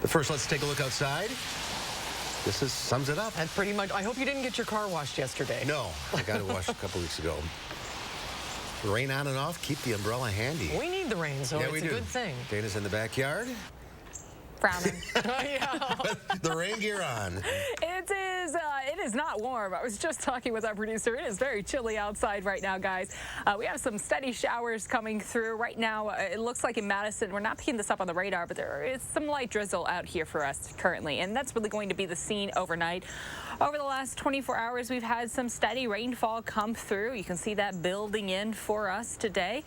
But first, let's take a look outside. This sums it up. And pretty much, I hope you didn't get your car washed yesterday. No, I got it washed a couple weeks ago. Rain on and off, keep the umbrella handy. We need the rain, so it's a good thing. Dana's in the backyard. Frowning. The rain gear on. It is not warm. I was just talking with our producer. It is very chilly outside right now, guys. We have some steady showers coming through. Right now, it looks like in Madison, we're not picking this up on the radar, but there is some light drizzle out here for us currently, and that's really going to be the scene overnight. Over the last 24 hours, we've had some steady rainfall come through. You can see that building in for us today.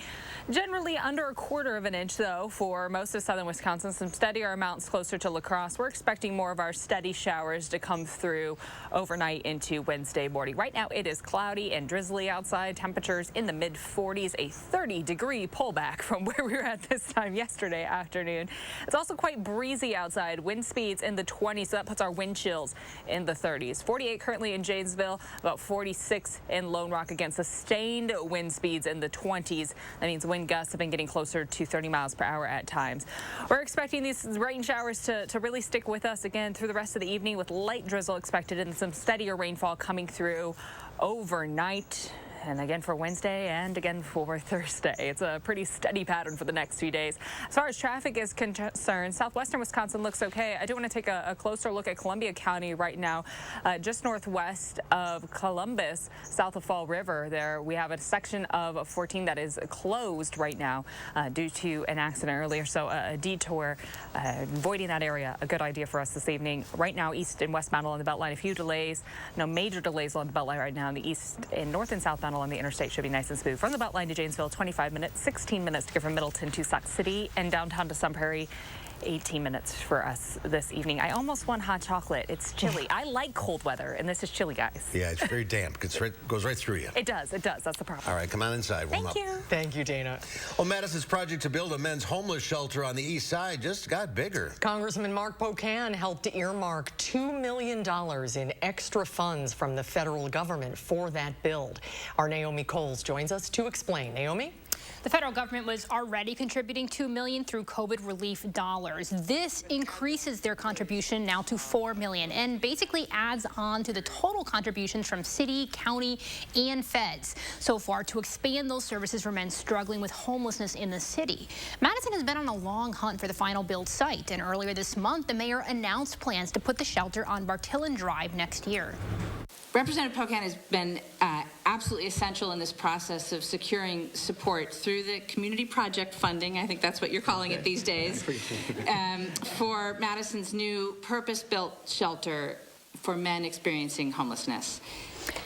Generally under a quarter of an inch, though, for most of southern Wisconsin. Some steadier amounts closer to La Crosse. We're expecting more of our steady showers to come through overnight into Wednesday morning. Right now, it is cloudy and drizzly outside. Temperatures in the mid-40s, a 30-degree pullback from where we were at this time yesterday afternoon. It's also quite breezy outside. Wind speeds in the 20s, so that puts our wind chills in the 30s. 48 currently in Janesville, about 46 in Lone Rock. Again, sustained wind speeds in the 20s. That means wind gusts have been getting closer to 30 miles per hour at times. We're expecting these rain showers to really stick with us again through the rest of the evening, with light drizzle expected and some steadier rainfall coming through overnight. And again for Wednesday and again for Thursday. It's a pretty steady pattern for the next few days. As far as traffic is concerned, southwestern Wisconsin looks okay. I do want to take a closer look at Columbia County right now. Just northwest of Columbus, south of Fall River, there we have a section of 14 that is closed right now due to an accident earlier. So a detour, avoiding that area, a good idea for us this evening. Right now, east and westbound along the Beltline, a few delays. No major delays along the Beltline right now. In the east and north and southbound along the interstate should be nice and smooth. From the Beltline to Janesville, 25 minutes, 16 minutes to get from Middleton to Sauk City, and downtown to Sun Prairie, 18 minutes for us this evening. I almost want hot chocolate. It's chilly. I like cold weather, and this is chilly, guys. Yeah, it's very damp. Goes right through you. It does. It does. That's the problem. All right, come on inside. Warm Thank up. you. Thank you, Dana. Well, Madison's project to build a men's homeless shelter on the east side just got bigger. Congressman Mark Pocan helped earmark $2 million in extra funds from the federal government for that build. Our Naomi Coles joins us to explain. Naomi? The federal government was already contributing $2 million through COVID relief dollars. This increases their contribution now to $4 million and basically adds on to the total contributions from city, county, and feds so far to expand those services for men struggling with homelessness in the city. Madison has been on a long hunt for the final build site, and earlier this month, the mayor announced plans to put the shelter on Bartillon Drive next year. Representative Pocan has been absolutely essential in this process of securing support through the community project funding, I think that's what you're calling it these days, for Madison's new purpose-built shelter for men experiencing homelessness.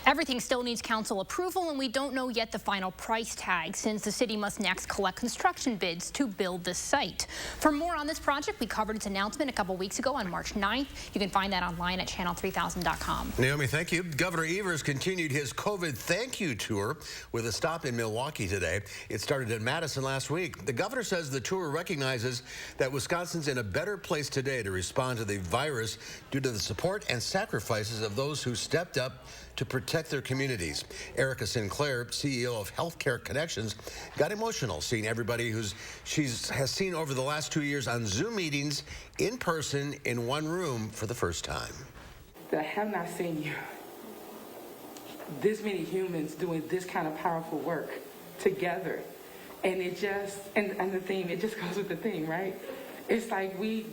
Everything still needs council approval, and we don't know yet the final price tag, since the city must next collect construction bids to build the site. For more on this project, we covered its announcement a couple weeks ago on March 9th. You can find that online at channel3000.com. Naomi, thank you. Governor Evers continued his COVID thank you tour with a stop in Milwaukee today. It started in Madison last week. The governor says the tour recognizes that Wisconsin's in a better place today to respond to the virus due to the support and sacrifices of those who stepped up to protect their communities. Erica Sinclair, CEO of Healthcare Connections, got emotional seeing everybody she has seen over the last 2 years on Zoom meetings in person in one room for the first time. I have not seen you, this many humans doing this kind of powerful work together. And it just, and the theme, it just goes with the theme, right? It's like we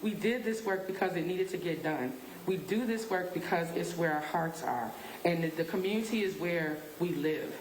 did this work because it needed to get done. We do this work because it's where our hearts are, and the community is where we live.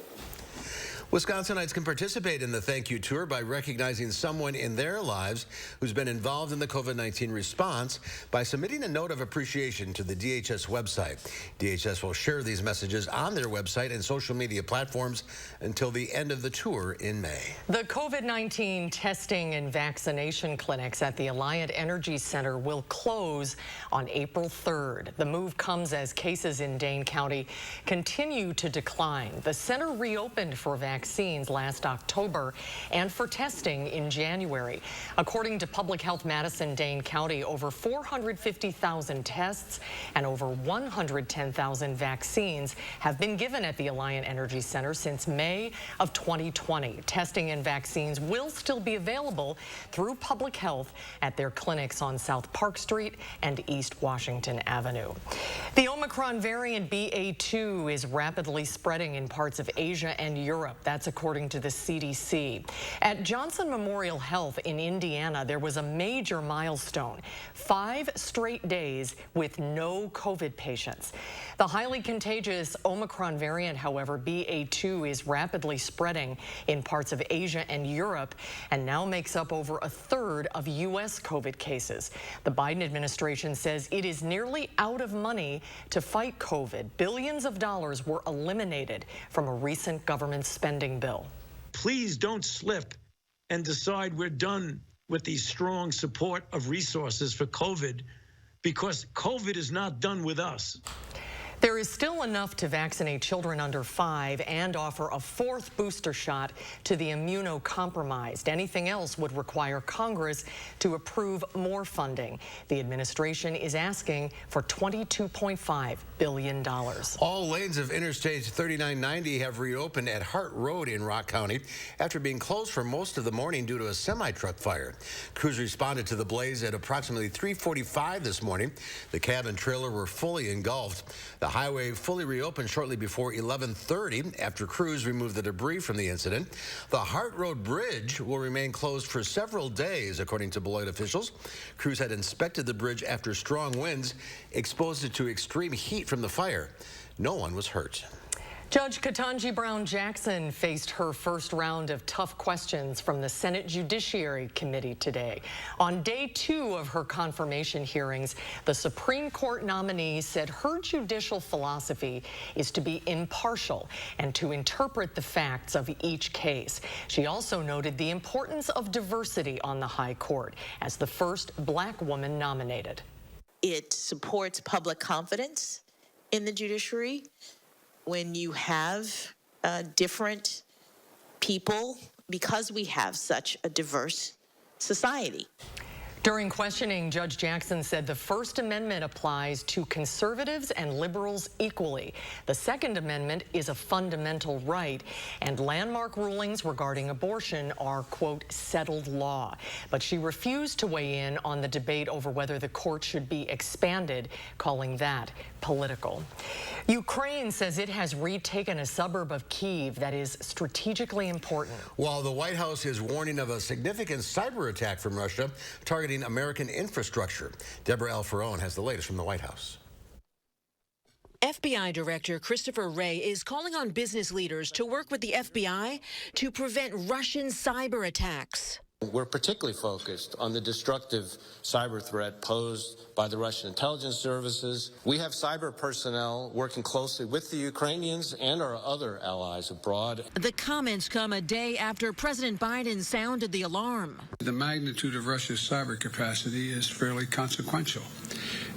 Wisconsinites can participate in the thank you tour by recognizing someone in their lives who's been involved in the COVID-19 response by submitting a note of appreciation to the DHS website. DHS will share these messages on their website and social media platforms until the end of the tour in May. The COVID-19 testing and vaccination clinics at the Alliant Energy Center will close on April 3rd. The move comes as cases in Dane County continue to decline. The center reopened for vaccinations vaccines last October and for testing in January. According to Public Health Madison, Dane County, over 450,000 tests and over 110,000 vaccines have been given at the Alliant Energy Center since May of 2020. Testing and vaccines will still be available through Public Health at their clinics on South Park Street and East Washington Avenue. The Omicron variant BA.2 is rapidly spreading in parts of Asia and Europe. That's according to the CDC. At Johnson Memorial Health in Indiana, there was a major milestone: 5 straight days with no COVID patients. The highly contagious Omicron variant, however, BA.2, is rapidly spreading in parts of Asia and Europe and now makes up over a third of U.S. COVID cases. The Biden administration says it is nearly out of money to fight COVID. Billions of dollars were eliminated from a recent government spending bill. Please don't slip and decide we're done with the strong support of resources for COVID, because COVID is not done with us. There is still enough to vaccinate children under 5 and offer a 4th booster shot to the immunocompromised. Anything else would require Congress to approve more funding. The administration is asking for $22.5 billion. All lanes of Interstate 3990 have reopened at Hart Road in Rock County after being closed for most of the morning due to a semi-truck fire. Crews responded to the blaze at approximately 3:45 this morning. The cab and trailer were fully engulfed. The highway fully reopened shortly before 11:30 after crews removed the debris from the incident. The Hart Road Bridge will remain closed for several days, according to Beloit officials. Crews had inspected the bridge after strong winds exposed it to extreme heat from the fire. No one was hurt. Judge Ketanji Brown Jackson faced her first round of tough questions from the Senate Judiciary Committee today. On day 2 of her confirmation hearings, the Supreme Court nominee said her judicial philosophy is to be impartial and to interpret the facts of each case. She also noted the importance of diversity on the High Court as the first Black woman nominated. It supports public confidence in the judiciary when you have different people, because we have such a diverse society. During questioning, Judge Jackson said the First Amendment applies to conservatives and liberals equally. The Second Amendment is a fundamental right, and landmark rulings regarding abortion are, quote, settled law. But she refused to weigh in on the debate over whether the court should be expanded, calling that political. Ukraine says it has retaken a suburb of Kyiv that is strategically important. While the White House is warning of a significant cyber attack from Russia targeting American infrastructure. Deborah Alfarone has the latest from the White House. FBI Director Christopher Wray is calling on business leaders to work with the FBI to prevent Russian cyber attacks. We're particularly focused on the destructive cyber threat posed by the Russian intelligence services. We have cyber personnel working closely with the Ukrainians and our other allies abroad. The comments come a day after President Biden sounded the alarm. The magnitude of Russia's cyber capacity is fairly consequential,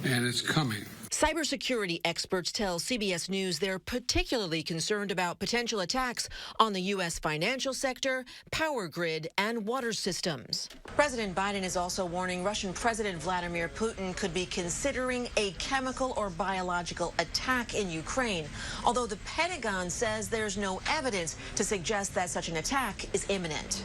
and it's coming. Cybersecurity experts tell CBS News they're particularly concerned about potential attacks on the U.S. financial sector, power grid, and water systems. President Biden is also warning Russian President Vladimir Putin could be considering a chemical or biological attack in Ukraine, although the Pentagon says there's no evidence to suggest that such an attack is imminent.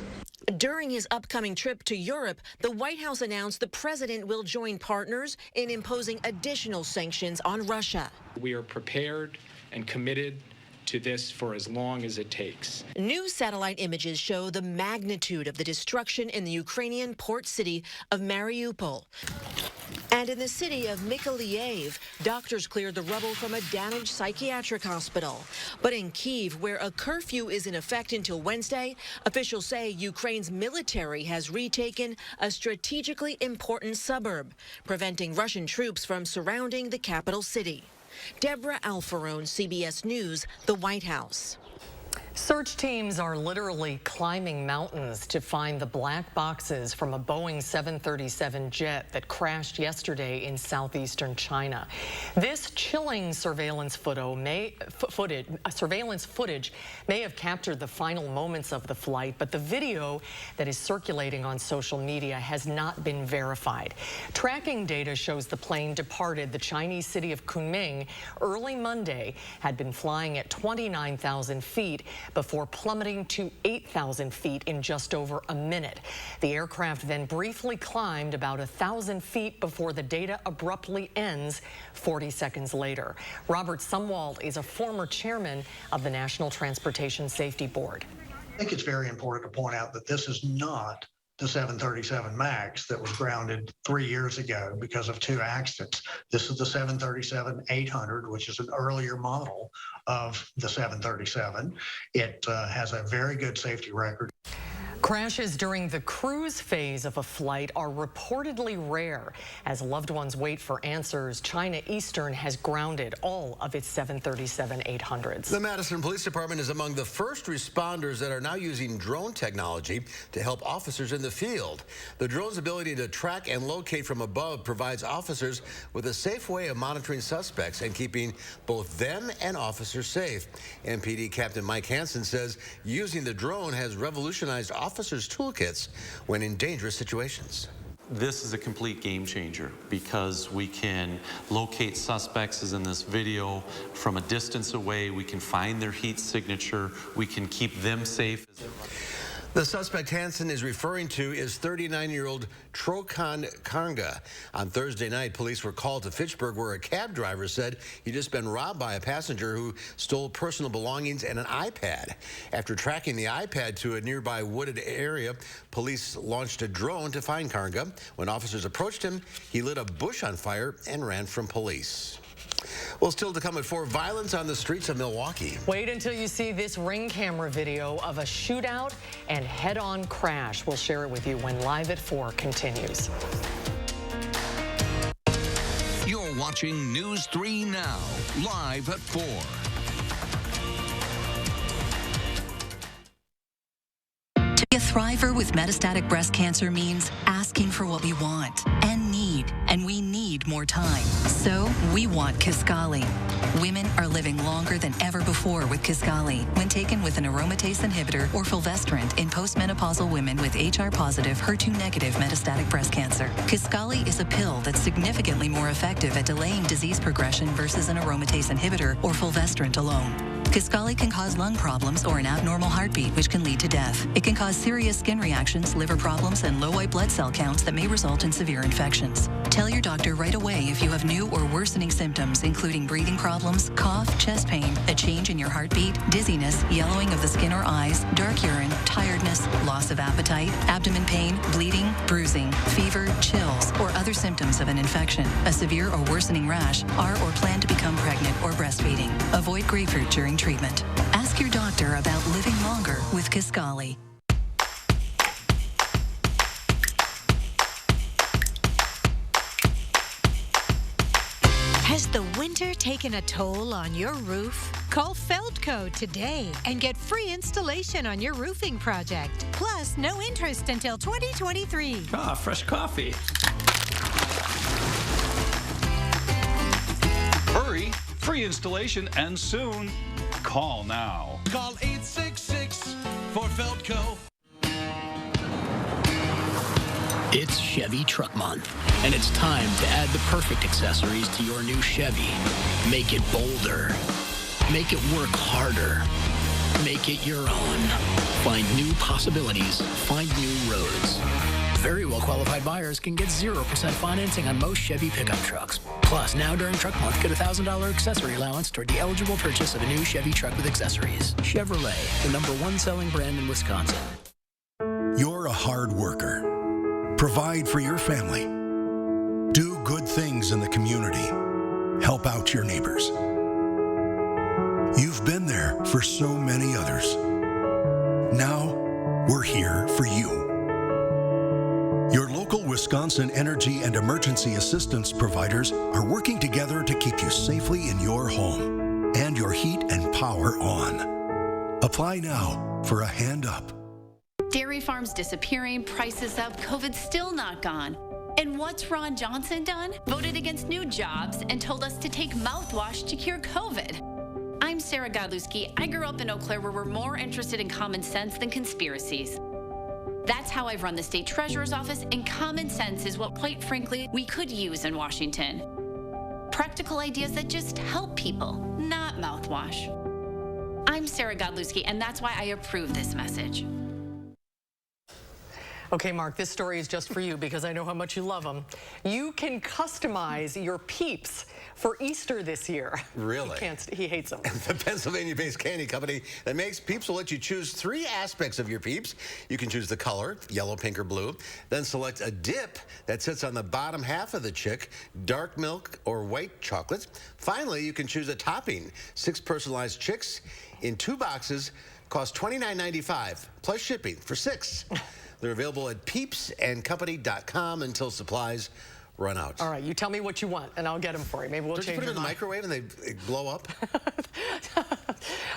During his upcoming trip to Europe, the White House announced the president will join partners in imposing additional sanctions on Russia. We are prepared and committed to this for as long as it takes. New satellite images show the magnitude of the destruction in the Ukrainian port city of Mariupol. And in the city of Mykolaiv, doctors cleared the rubble from a damaged psychiatric hospital. But in Kyiv, where a curfew is in effect until Wednesday, officials say Ukraine's military has retaken a strategically important suburb, preventing Russian troops from surrounding the capital city. Deborah Alfarone, CBS News, the White House. Search teams are literally climbing mountains to find the black boxes from a Boeing 737 jet that crashed yesterday in southeastern China. This chilling surveillance footage may have captured the final moments of the flight, but the video that is circulating on social media has not been verified. Tracking data shows the plane departed the Chinese city of Kunming early Monday, had been flying at 29,000 feet before plummeting to 8,000 feet in just over a minute. The aircraft then briefly climbed about 1,000 feet before the data abruptly ends 40 seconds later. Robert Sumwalt is a former chairman of the National Transportation Safety Board. I think it's very important to point out that this is not the 737 MAX that was grounded 3 years ago because of 2 accidents. This is the 737-800, which is an earlier model of the 737. It has a very good safety record. Crashes during the cruise phase of a flight are reportedly rare. As loved ones wait for answers, China Eastern has grounded all of its 737-800s. The Madison Police Department is among the first responders that are now using drone technology to help officers in the field. The drone's ability to track and locate from above provides officers with a safe way of monitoring suspects and keeping both them and officers safe. MPD Captain Mike Hansen says using the drone has revolutionized officers' toolkits when in dangerous situations. This is a complete game changer because we can locate suspects, as in this video, from a distance away. We can find their heat signature. We can keep them safe. The suspect Hansen is referring to is 39-year-old Trokan Kanga. On Thursday night, police were called to Fitchburg, where a cab driver said he'd just been robbed by a passenger who stole personal belongings and an iPad. After tracking the iPad to a nearby wooded area, police launched a drone to find Kanga. When officers approached him, he lit a bush on fire and ran from police. Well, still to come at 4, violence on the streets of Milwaukee. Wait until you see this Ring camera video of a shootout and head-on crash. We'll share it with you when Live at 4 continues. You're watching News 3 Now, Live at 4. To be a thriver with metastatic breast cancer means asking for what we want and need, and we need more time. So we want Kisqali. Women are living longer than ever before with Kisqali when taken with an aromatase inhibitor or fulvestrant in postmenopausal women with HR-positive, HER2-negative metastatic breast cancer. Kisqali is a pill that's significantly more effective at delaying disease progression versus an aromatase inhibitor or fulvestrant alone. Kisqali can cause lung problems or an abnormal heartbeat, which can lead to death. It can cause serious skin reactions, liver problems, and low white blood cell counts that may result in severe infections. Tell your doctor right away if you have new or worsening symptoms, including breathing problems, cough, chest pain, a change in your heartbeat, dizziness, yellowing of the skin or eyes, dark urine, tiredness, loss of appetite, abdomen pain, bleeding, bruising, fever, chills, or other symptoms of an infection, a severe or worsening rash, are or plan to become pregnant or breastfeeding. Avoid grapefruit during treatment. Ask your doctor about living longer with Kisqali. Has the winter taken a toll on your roof? Call Feldco today and get free installation on your roofing project. Plus, no interest until 2023. Ah, fresh coffee. Hurry, free installation and soon. Call now. Call 866 for Feldco. It's Chevy Truck Month, and it's time to add the perfect accessories to your new Chevy. Make it bolder. Make it work harder. Make it your own. Find new possibilities. Find new roads. Very well-qualified buyers can get 0% financing on most Chevy pickup trucks. Plus, now during Truck Month, get a $1,000 accessory allowance toward the eligible purchase of a new Chevy truck with accessories. Chevrolet, the #1 selling brand in Wisconsin. You're a hard worker. Provide for your family. Do good things in the community. Help out your neighbors. You've been there for so many others. Now, we're here for you. Your local Wisconsin energy and emergency assistance providers are working together to keep you safely in your home and your heat and power on. Apply now for a hand up. Dairy farms disappearing, prices up, COVID's still not gone. And what's Ron Johnson done? Voted against new jobs and told us to take mouthwash to cure COVID. I'm Sarah Godlewski. I grew up in Eau Claire where we're more interested in common sense than conspiracies. That's how I've run the state treasurer's office, and common sense is what, quite frankly, we could use in Washington. Practical ideas that just help people, not mouthwash. I'm Sarah Godlewski, and that's why I approve this message. Okay, Mark, this story is just for you because I know how much you love them. You can customize your Peeps for Easter this year. Really? He hates them. The Pennsylvania-based candy company that makes Peeps will let you choose 3 aspects of your Peeps. You can choose the color, yellow, pink, or blue. Then select a dip that sits on the bottom half of the chick, dark milk or white chocolate. Finally, you can choose a topping. 6 personalized chicks in 2 boxes cost $29.95 plus shipping for 6. They're available at peepsandcompany.com until supplies run out. All right, you tell me what you want, and I'll get them for you. Maybe we'll Don't change you put them in the mind. microwave and they blow up?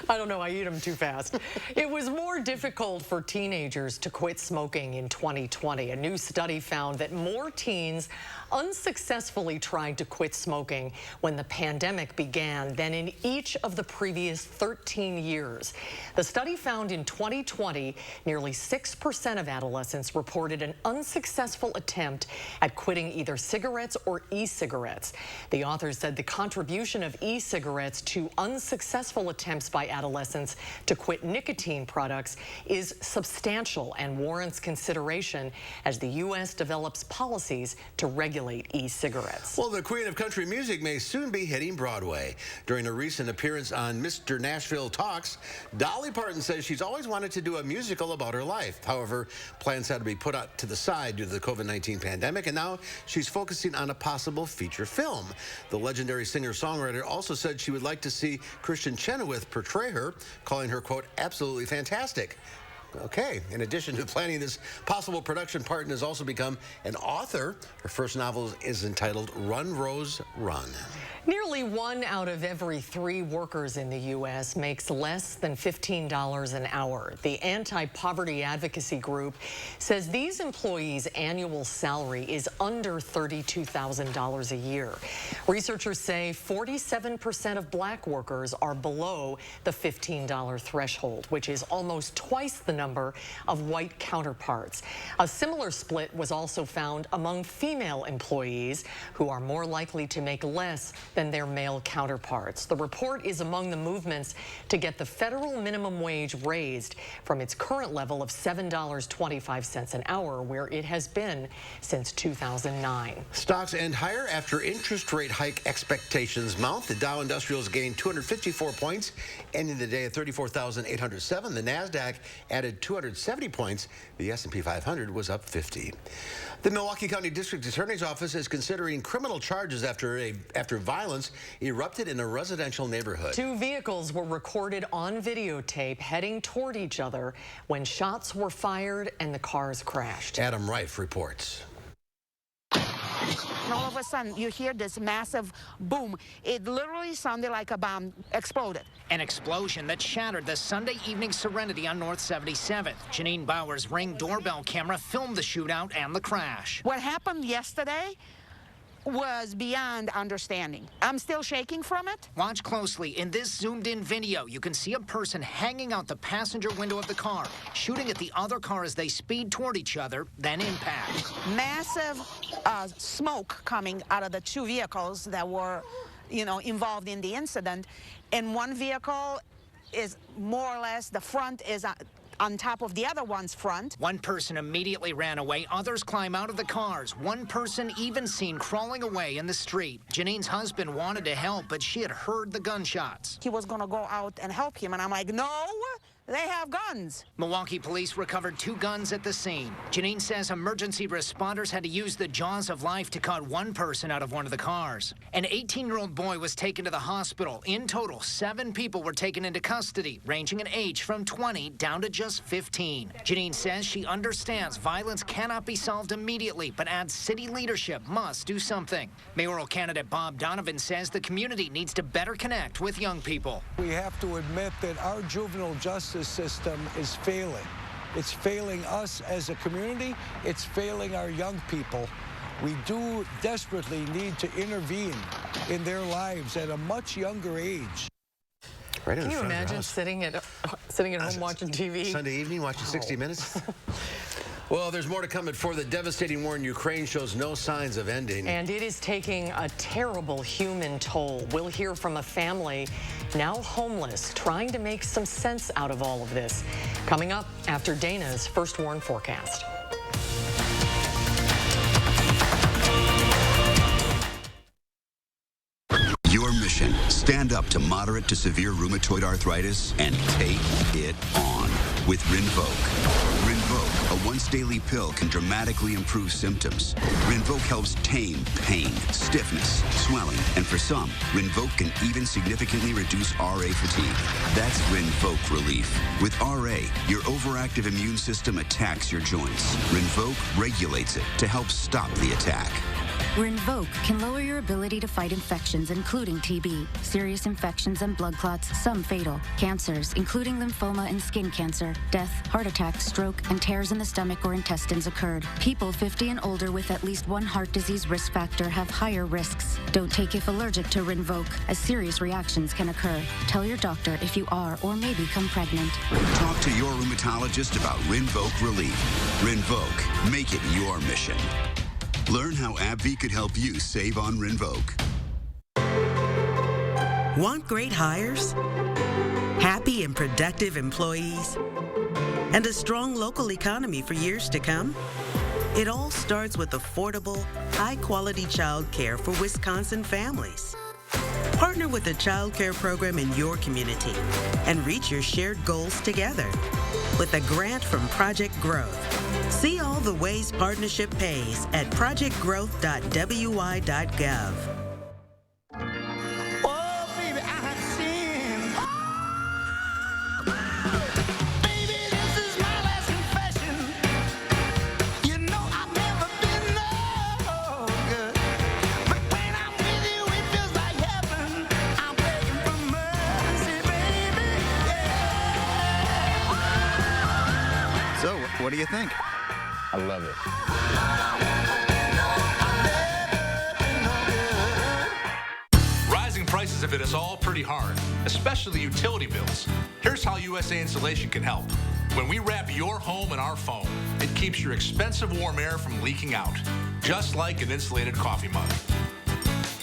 I don't know, I eat them too fast. It was more difficult for teenagers to quit smoking in 2020. A new study found that more teens unsuccessfully tried to quit smoking when the pandemic began than in each of the previous 13 years. The study found in 2020, nearly 6% of adolescents reported an unsuccessful attempt at quitting either cigarettes or e-cigarettes. The authors said the contribution of e-cigarettes to unsuccessful attempts by adolescents to quit nicotine products is substantial and warrants consideration as the U.S. develops policies to regulate e-cigarettes. Well, the queen of country music may soon be hitting Broadway. During a recent appearance on Mr. Nashville Talks, Dolly Parton says she's always wanted to do a musical about her life. However, plans had to be put out to the side due to the COVID-19 pandemic, and now she's focusing on a possible feature film. The legendary singer-songwriter also said she would like to see Kristen Chenoweth portray her, calling her, quote, absolutely fantastic. Okay, in addition to planning this possible production, Parton has also become an author. Her first novel is entitled Run, Rose, Run. Nearly 1 out of every 3 workers in the U.S. makes less than $15 an hour. The anti-poverty advocacy group says these employees' annual salary is under $32,000 a year. Researchers say 47% of black workers are below the $15 threshold, which is almost twice the number of white counterparts. A similar split was also found among female employees, who are more likely to make less than their male counterparts. The report is among the movements to get the federal minimum wage raised from its current level of $7.25 an hour, where it has been since 2009. Stocks end higher after interest rate hike expectations mount. The Dow Industrials gained 254 points, ending the day at 34,807. The NASDAQ added 270 points. The S&P 500 was up 50. The Milwaukee County District Attorney's Office is considering criminal charges after violence erupted in a residential neighborhood. 2 vehicles were recorded on videotape heading toward each other when shots were fired and the cars crashed. Adam Reif reports. And all of a sudden, you hear this massive boom. It literally sounded like a bomb exploded. An explosion that shattered the Sunday evening serenity on North 77th. Janine Bauer's Ring doorbell camera filmed the shootout and the crash. What happened yesterday was beyond understanding. I'm still shaking from it. Watch closely. In this zoomed-in video, you can see a person hanging out the passenger window of the car, shooting at the other car as they speed toward each other, then impact. Massive smoke coming out of the 2 vehicles that were, involved in the incident. And one vehicle is more or less, the front is on top of the other one's front. One person immediately ran away. Others climb out of the cars. One person even seen crawling away in the street. Janine's husband wanted to help, but she had heard the gunshots. He was going to go out and help him, and I'm like, no, they have guns. Milwaukee police recovered 2 guns at the scene. Janine says emergency responders had to use the jaws of life to cut one person out of one of the cars. An 18-year-old boy was taken to the hospital. In total, 7 people were taken into custody, ranging in age from 20 down to just 15. Janine says she understands violence cannot be solved immediately, but adds city leadership must do something. Mayoral candidate Bob Donovan says the community needs to better connect with young people. We have to admit that our juvenile justice justice system is failing. It's failing us as a community. It's failing our young people. We do desperately need to intervene in their lives at a much younger age. Right in Can you front of imagine house. sitting at home watching TV? Sunday evening watching 60 Minutes? Well, there's more to come before the devastating war in Ukraine shows no signs of ending. And it is taking a terrible human toll. We'll hear from a family now homeless, trying to make some sense out of all of this. Coming up after Dana's First Warn forecast. Your mission, stand up to moderate to severe rheumatoid arthritis and take it on with Rinvoq. Rinvoq, a once-daily pill, can dramatically improve symptoms. Rinvoq helps tame pain, stiffness, swelling, and for some, Rinvoq can even significantly reduce RA fatigue. That's Rinvoq relief. With RA, your overactive immune system attacks your joints. Rinvoq regulates it to help stop the attack. Rinvoq can lower your ability to fight infections, including TB, serious infections and blood clots, some fatal, cancers, including lymphoma and skin cancer, death, heart attack, stroke, and tears in the stomach or intestines occurred. People 50 and older with at least one heart disease risk factor have higher risks. Don't take if allergic to Rinvoq, as serious reactions can occur. Tell your doctor if you are or may become pregnant. Talk to your rheumatologist about Rinvoq relief. Rinvoq, make it your mission. Learn how AbbVie could help you save on Rinvoq. Want great hires? Happy and productive employees? And a strong local economy for years to come? It all starts with affordable, high-quality child care for Wisconsin families. Partner with a child care program in your community and reach your shared goals together with a grant from Project Growth. See all the ways partnership pays at projectgrowth.wi.gov. So, what do you think? I love it. Rising prices have hit us all pretty hard, especially utility bills. Here's how USA Insulation can help. When we wrap your home in our foam, it keeps your expensive warm air from leaking out, just like an insulated coffee mug.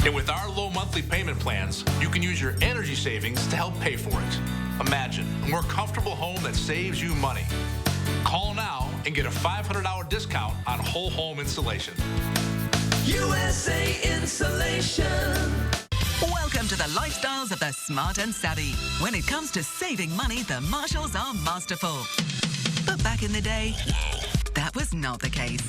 And with our low monthly payment plans, you can use your energy savings to help pay for it. Imagine a more comfortable home that saves you money. Call now and get a $500 discount on whole home insulation. USA Insulation. Welcome to the lifestyles of the smart and savvy. When it comes to saving money, the Marshalls are masterful. But back in the day, that was not the case.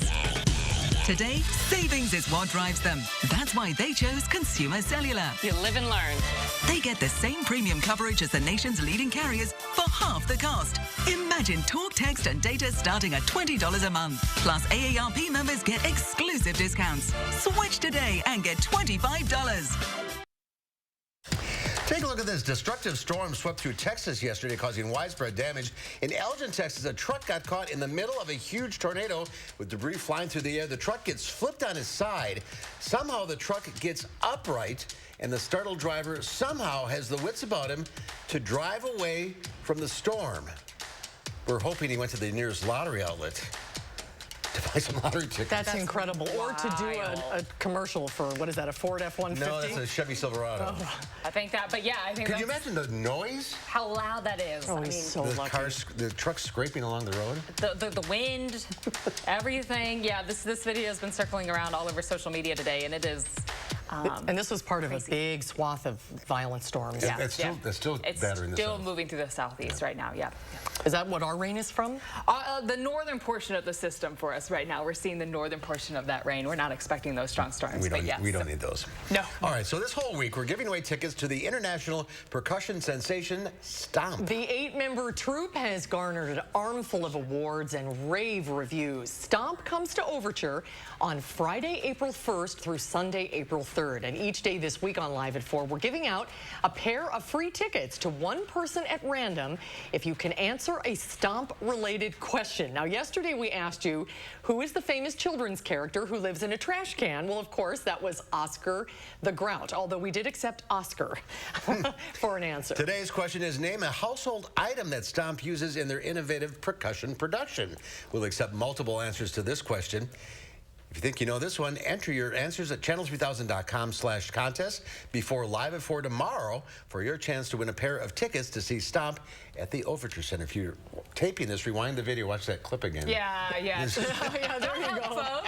Today, savings is what drives them. That's why they chose Consumer Cellular. You live and learn. They get the same premium coverage as the nation's leading carriers for half the cost. Imagine talk, text, and data starting at $20 a month. Plus, AARP members get exclusive discounts. Switch today and get $25. Take a look at this. Destructive storm swept through Texas yesterday, causing widespread damage. In Elgin, Texas, a truck got caught in the middle of a huge tornado with debris flying through the air. The truck gets flipped on its side. Somehow the truck gets upright, and the startled driver somehow has the wits about him to drive away from the storm. We're hoping he went to the nearest lottery outlet to buy some lottery tickets. That's incredible. Or to do a commercial for, what is that, a Ford F-150? No, that's a Chevy Silverado. Oh. I think that, but yeah, I think Could you imagine the noise? how loud that is? Oh, I he's mean, so lucky. The truck scraping along the road? The wind, everything. Yeah, this video has been circling around all over social media today, and it is. And this was part of a big swath of violent storms. Yeah, It's still it's battering still this moving through the southeast right now. Yeah. Is that what our rain is from? The northern portion of the system for us right now. We're seeing the northern portion of that rain. We're not expecting those strong storms. We don't, but yes. we don't need those. No. All right, so this whole week we're giving away tickets to the international percussion sensation Stomp. The 8-member troupe has garnered an armful of awards and rave reviews. Stomp comes to Overture on Friday, April 1st through Sunday, April 3rd. 3rd. And each day this week on Live at 4, we're giving out a pair of free tickets to one person at random if you can answer a Stomp-related question. Now, yesterday we asked you, who is the famous children's character who lives in a trash can? Well, of course, that was Oscar the Grouch, although we did accept Oscar for an answer. Today's question is, name a household item that Stomp uses in their innovative percussion production. We'll accept multiple answers to this question. If you think you know this one, enter your answers at channel3000.com/contest before Live at 4 tomorrow for your chance to win a pair of tickets to see Stomp at the Overture Center. If you're taping this, rewind the video, watch that clip again. Yeah, yeah. Yeah, there you go.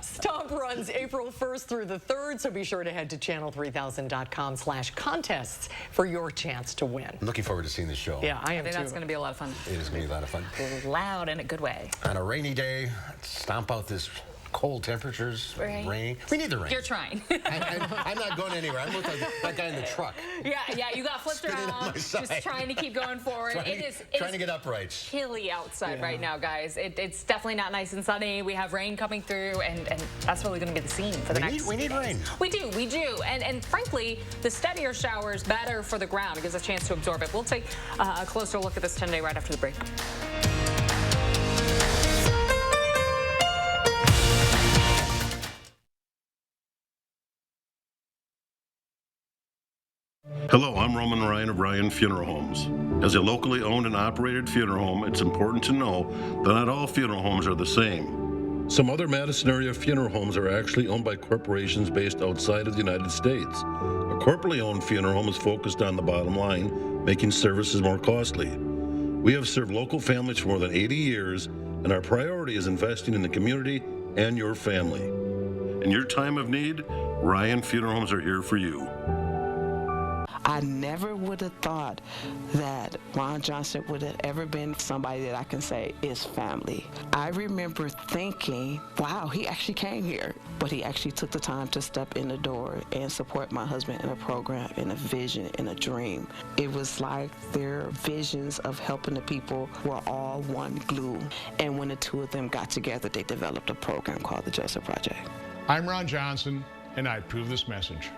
Stomp runs April 1st through the 3rd, so be sure to head to channel3000.com/contests for your chance to win. I'm looking forward to seeing the show. Yeah, I am I think too. that's going to be a lot of fun. It is going to be a lot of fun. Loud in a good way. On a rainy day, stomp out this cold temperatures, rain. We need the rain. You're trying. I'm not going anywhere. I'm with that guy in the truck. Yeah, you got flipped around, just trying to keep going forward. Trying to get upright. Chilly outside right now, guys. It's definitely not nice and sunny. We have rain coming through, and that's really going to be the scene for the next We need rain. We do. And frankly, the steadier shower is better for the ground. It gives us a chance to absorb it. We'll take a closer look at this today right after the break. Hello, I'm Roman Ryan of Ryan Funeral Homes. As a locally owned and operated funeral home, it's important to know that not all funeral homes are the same. Some other Madison area funeral homes are actually owned by corporations based outside of the United States. A corporately owned funeral home is focused on the bottom line, making services more costly. We have served local families for more than 80 years, and our priority is investing in the community and your family. In your time of need, Ryan Funeral Homes are here for you. I never would have thought that Ron Johnson would have ever been somebody that I can say is family. I remember thinking, wow, he actually came here, but he actually took the time to step in the door and support my husband in a program, in a vision, in a dream. It was like their visions of helping the people were all one glue. And when the two of them got together, they developed a program called the Joseph Project. I'm Ron Johnson, and I approve this message.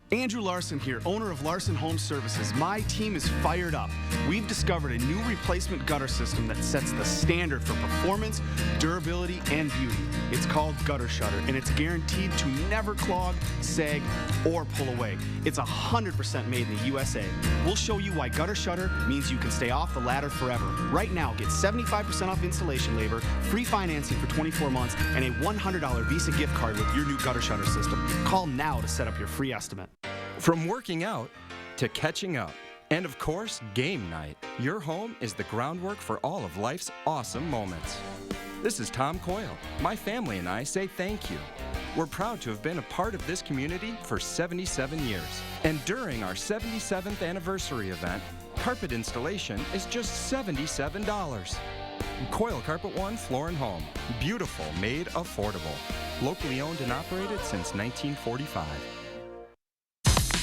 Andrew Larson here, owner of Larson Home Services. My team is fired up. We've discovered a new replacement gutter system that sets the standard for performance, durability, and beauty. It's called Gutter Shutter, and it's guaranteed to never clog, sag, or pull away. It's 100% made in the USA. We'll show you why Gutter Shutter means you can stay off the ladder forever. Right now, get 75% off installation labor, free financing for 24 months, and a $100 Visa gift card with your new Gutter Shutter system. Call now to set up your free estimate. From working out to catching up, and of course, game night, your home is the groundwork for all of life's awesome moments. This is Tom Coyle. My family and I say thank you. We're proud to have been a part of this community for 77 years. And during our 77th anniversary event, carpet installation is just $77. Coyle Carpet One Floor and Home. Beautiful, made affordable. Locally owned and operated since 1945.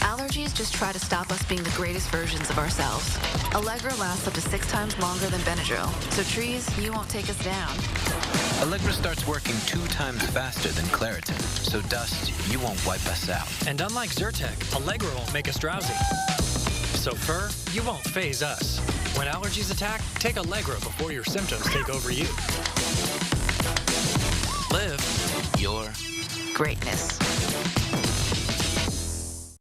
Allergies just try to stop us being the greatest versions of ourselves. Allegra lasts up to 6 times longer than Benadryl, so trees, you won't take us down. Allegra starts working 2 times faster than Claritin, so dust, you won't wipe us out. And unlike Zyrtec, Allegra won't make us drowsy. So fur, you won't phase us. When allergies attack, take Allegra before your symptoms take over you. Live your greatness.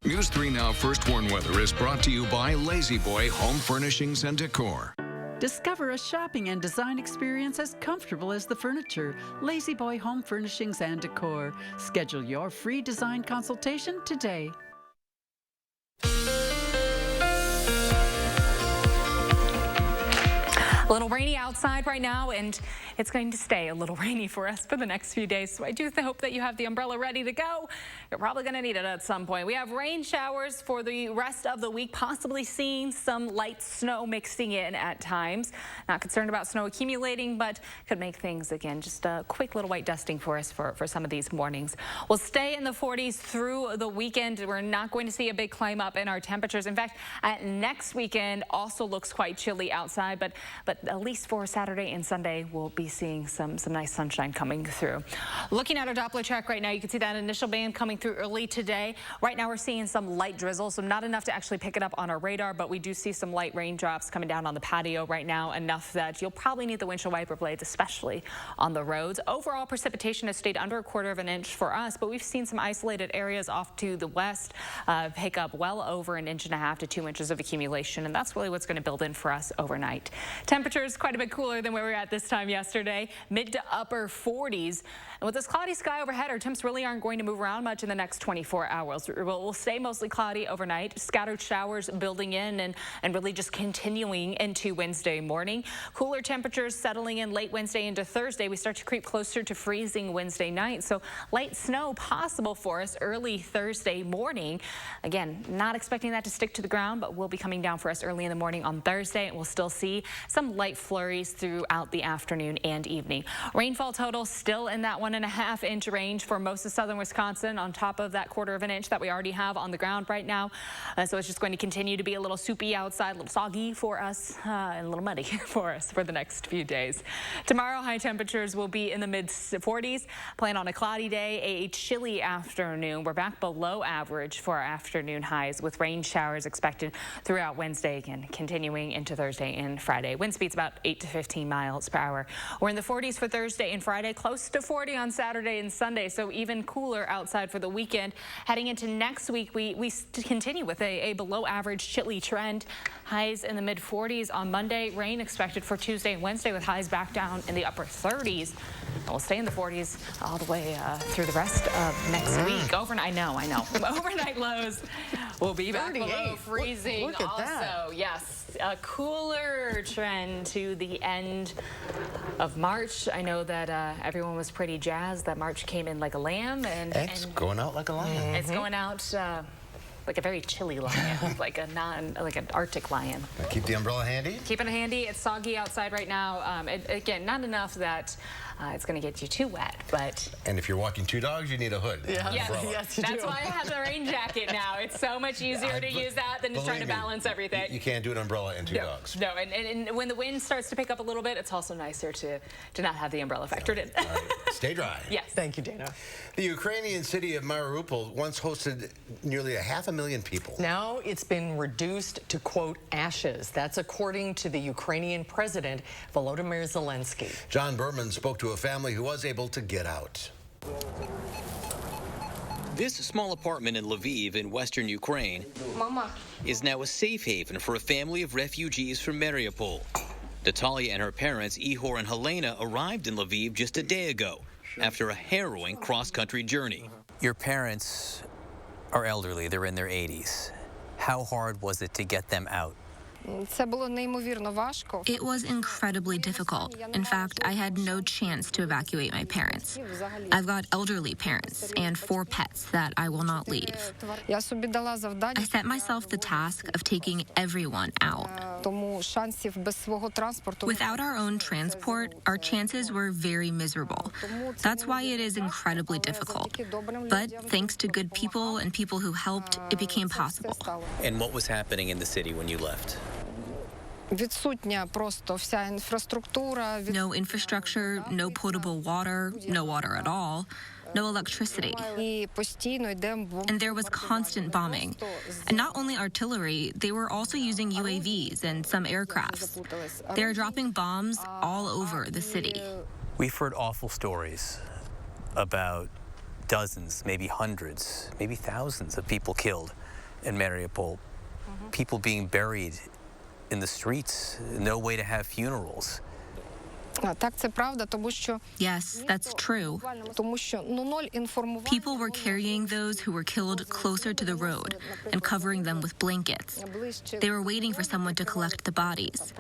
News 3 Now First Warn Weather is brought to you by Lazy Boy Home Furnishings and Decor. Discover a shopping and design experience as comfortable as the furniture. Lazy Boy Home Furnishings and Decor. Schedule your free design consultation today. A little rainy outside right now, and it's going to stay a little rainy for us for the next few days. So I do hope that you have the umbrella ready to go. You're probably going to need it at some point. We have rain showers for the rest of the week, possibly seeing some light snow mixing in at times. Not concerned about snow accumulating, but could make things, again, just a quick little white dusting for us for some of these mornings. We'll stay in the 40s through the weekend. We're not going to see a big climb up in our temperatures. In fact, next weekend also looks quite chilly outside, but at least for Saturday and Sunday, we'll be seeing some nice sunshine coming through. Looking at our Doppler check right now, you can see that initial band coming through early today. Right now, we're seeing some light drizzle, so not enough to actually pick it up on our radar, but we do see some light raindrops coming down on the patio right now, enough that you'll probably need the windshield wiper blades, especially on the roads. Overall, precipitation has stayed under 1/4 of an inch for us, but we've seen some isolated areas off to the west pick up well over 1.5 to 2 inches of accumulation, and that's really what's going to build in for us overnight. Temperatures quite a bit cooler than where we were at this time yesterday, mid to upper 40s. And with this cloudy sky overhead, our temps really aren't going to move around much in the next 24 hours. We'll stay mostly cloudy overnight, scattered showers building in and really just continuing into Wednesday morning. Cooler temperatures settling in late Wednesday into Thursday. We start to creep closer to freezing Wednesday night, so light snow possible for us early Thursday morning. Again, not expecting that to stick to the ground, but will be coming down for us early in the morning on Thursday, and we'll still see some light flurries throughout the afternoon and evening. Rainfall total still in that 1.5 inch range for most of southern Wisconsin, on top of that 1/4 of an inch that we already have on the ground right now. So it's just going to continue to be a little soupy outside, a little soggy for us, and a little muddy for us for the next few days. Tomorrow, high temperatures will be in the mid-40s. Plan on a cloudy day, a chilly afternoon. We're back below average for our afternoon highs, with rain showers expected throughout Wednesday, again continuing into Thursday and Friday. Wind speeds about 8 to 15 miles per hour. We're in the 40s for Thursday and Friday, close to 40 on Saturday and Sunday, so even cooler outside for the weekend. Heading into next week, we continue with a below average chilly trend. Highs in the mid-40s on Monday. Rain expected for Tuesday and Wednesday, with highs back down in the upper 30s. We'll stay in the 40s all the way through the rest of next week. Overnight, I know. Overnight lows will be back below freezing. Look at also, that. yes, a cooler trend to the end of March. I know that everyone was pretty jazzed that March came in like a lamb, and It's going out like a lion. it's going out like a very chilly lion, like an Arctic lion. Keep the umbrella handy. Keeping it handy. It's soggy outside right now. Again, not enough that it's going to get you too wet, but... And if you're walking 2 dogs, you need a hood. Yes, yes, you that's do. why I have the rain jacket now. It's so much easier to use that than just trying to balance everything. You can't do an umbrella and 2 dogs. No, and when the wind starts to pick up a little bit, it's also nicer to not have the umbrella factored in. All right. Stay dry. Yes. Thank you, Dana. The Ukrainian city of Mariupol once hosted nearly 500,000 people. Now it's been reduced to, quote, ashes. That's according to the Ukrainian president, Volodymyr Zelensky. John Berman spoke to a family who was able to get out. This small apartment in Lviv in western Ukraine is now a safe haven for a family of refugees from Mariupol. Natalia and her parents, Ihor and Helena, arrived in Lviv just a day ago after a harrowing cross-country journey. Your parents are elderly. They're in their 80s. How hard was it to get them out? It was incredibly difficult. In fact, I had no chance to evacuate my parents. I've got elderly parents and 4 pets that I will not leave. I set myself the task of taking everyone out. Without our own transport, our chances were very miserable. That's why it is incredibly difficult. But thanks to good people and people who helped, it became possible. And what was happening in the city when you left? No infrastructure, no potable water, no water at all, no electricity. And there was constant bombing. And not only artillery, they were also using UAVs and some aircrafts. They are dropping bombs all over the city. We've heard awful stories about dozens, maybe hundreds, maybe thousands of people killed in Mariupol. People being buried in the streets, no way to have funerals. Yes, that's true. People were carrying those who were killed closer to the road and covering them with blankets. They were waiting for someone to collect the bodies.